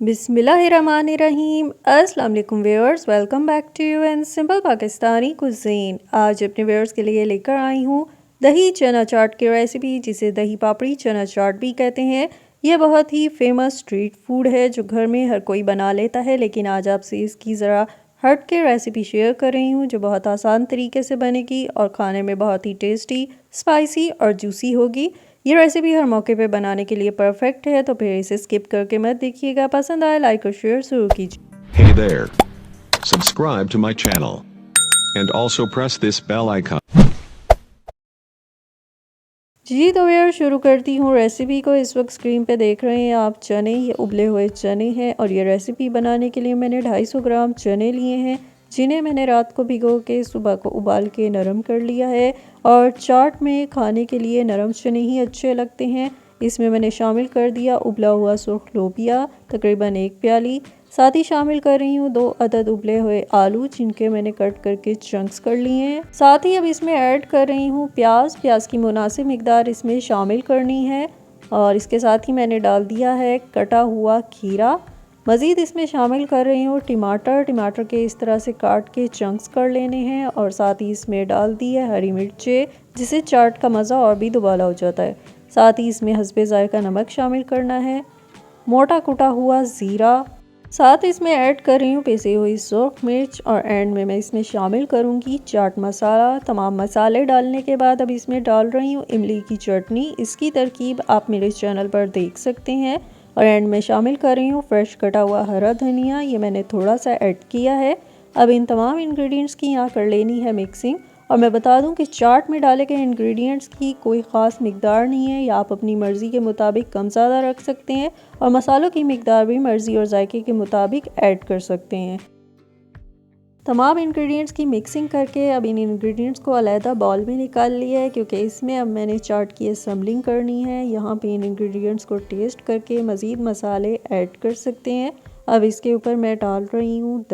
बिस्मिल्लाहिर्रहमानिर्रहीम। अस्सलाम वालेकुम viewers, welcome back to you and simple Pakistani cuisine. आज अपने व्यूअर्स के लिए लेकर आई हूँ दही चना चाट की रेसिपी, जिसे दही पापड़ी चना चाट भी कहते हैं। यह बहुत ही फेमस स्ट्रीट फूड है जो घर में हर कोई बना लेता है, लेकिन आज आपसे इसकी ज़रा हट के रेसिपी शेयर कर रही हूँ जो बहुत आसान तरीके से बनेगी और खाने में बहुत ही टेस्टी, स्पाइसी और जूसी होगी। ये रेसिपी हर मौके पे बनाने के लिए परफेक्ट है, तो फिर इसे स्किप करके मत देखिएगा। पसंद आए लाइक और शेयर जरूर कीजिए। Hey there. Subscribe to my channel. And also press this bell icon. जी तो यार शुरू करती हूँ रेसिपी को। इस वक्त स्क्रीन पे देख रहे हैं आप चने, ये उबले हुए चने हैं और ये रेसिपी बनाने के लिए मैंने 250 ग्राम चने लिए हैं, जिन्हें मैंने रात को भिगो के सुबह को उबाल के नरम कर लिया है। और चाट में खाने के लिए नरम चने ही अच्छे लगते हैं। इसमें मैंने शामिल कर दिया उबला हुआ सुर्ख लोबिया तकरीबन 1 प्याली। साथ ही शामिल कर रही हूँ 2 अदद उबले हुए आलू, जिनके मैंने कट करके चंक्स कर लिए हैं। साथ ही अब इसमें ऐड कर रही हूँ प्याज की मुनासिब मिकदार इसमें शामिल करनी है। और इसके साथ ही मैंने डाल दिया है कटा हुआ खीरा। मज़ीद इसमें शामिल कर रही हूँ टमाटर के इस तरह से काट के चंक्स कर लेने हैं। और साथ ही इसमें डाल दी है हरी मिर्चें, जिससे चाट का मज़ा और भी दुबाला हो जाता है। साथ ही इसमें हस्बे ज़ायका नमक शामिल करना है, मोटा कुटा हुआ ज़ीरा। साथ इसमें ऐड कर रही हूँ पिसी हुई सूख मिर्च और एंड में मैं इसमें शामिल करूँगी चाट मसाला। तमाम मसाले डालने के बाद अब इसमें डाल रही हूँ इमली की चटनी। इसकी तरकीब आप मेरे चैनल पर देख सकते हैं। और एंड में शामिल कर रही हूँ फ्रेश कटा हुआ हरा धनिया, ये मैंने थोड़ा सा ऐड किया है। अब इन तमाम इंग्रेडिएंट्स की यहाँ कर लेनी है मिक्सिंग। और मैं बता दूं कि चाट में डाले गए इंग्रेडिएंट्स की कोई ख़ास मिकदार नहीं है, या आप अपनी मर्ज़ी के मुताबिक कम ज़्यादा रख सकते हैं और मसालों की मिकदार भी मर्ज़ी और जायके के मुताबिक ऐड कर सकते हैं। तमाम इंग्रेडिएंट्स की मिक्सिंग करके अब इन इंग्रेडिएंट्स को अलहदा बाउल में निकाल लिया है, क्योंकि इसमें अब मैंने चाट की असम्बलिंग करनी है। यहाँ पे इन इंग्रेडिएंट्स को टेस्ट करके मज़ीद मसाले ऐड कर सकते हैं। अब इसके ऊपर मैं डाल रही हूँ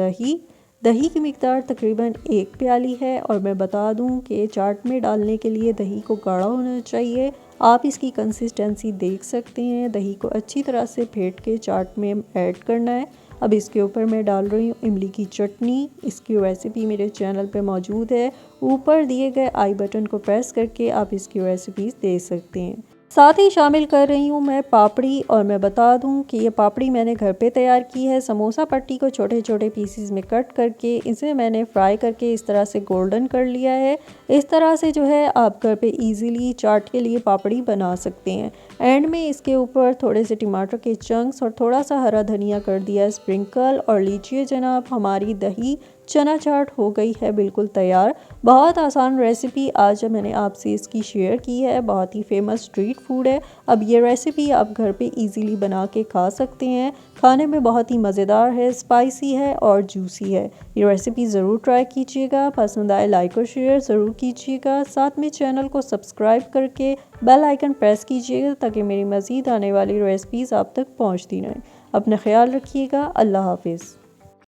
दही की मिकदार तकरीबन 1 प्याली है। और मैं बता दूं कि चाट में डालने के लिए दही को गाढ़ा होना चाहिए। आप इसकी कंसिस्टेंसी देख सकते हैं। दही को अच्छी तरह से फेंट के चाट में ऐड करना है। अब इसके ऊपर मैं डाल रही हूँ इमली की चटनी। इसकी रेसिपी मेरे चैनल पे मौजूद है, ऊपर दिए गए आई बटन को प्रेस करके आप इसकी रेसिपीज़ देख सकते हैं। साथ ही शामिल कर रही हूँ मैं पापड़ी। और मैं बता दूँ कि ये पापड़ी मैंने घर पे तैयार की है। समोसा पट्टी को छोटे छोटे पीसीज में कट करके इसे मैंने फ्राई करके इस तरह से गोल्डन कर लिया है। इस तरह से जो है आप घर पे इजीली चाट के लिए पापड़ी बना सकते हैं। एंड में इसके ऊपर थोड़े से टमाटर के चंक्स और थोड़ा सा हरा धनिया कर दिया स्प्रिंकल। और लीजिए जनाब, हमारी दही चना चाट हो गई है बिल्कुल तैयार। बहुत आसान रेसिपी आज मैंने आपसे इसकी शेयर की है। बहुत ही फेमस स्ट्रीट फूड है। अब ये रेसिपी आप घर पे इजीली बना के खा सकते हैं। खाने में बहुत ही मज़ेदार है, स्पाइसी है और जूसी है। ये रेसिपी ज़रूर ट्राई कीजिएगा। पसंद आए लाइक और शेयर ज़रूर कीजिएगा। साथ में चैनल को सब्सक्राइब करके बेल आइकन प्रेस कीजिएगा, ताकि मेरी मज़ीद आने वाली रेसिपीज़ आप तक पहुँचती रहें। अपना ख्याल रखिएगा। अल्लाह हाफिज़।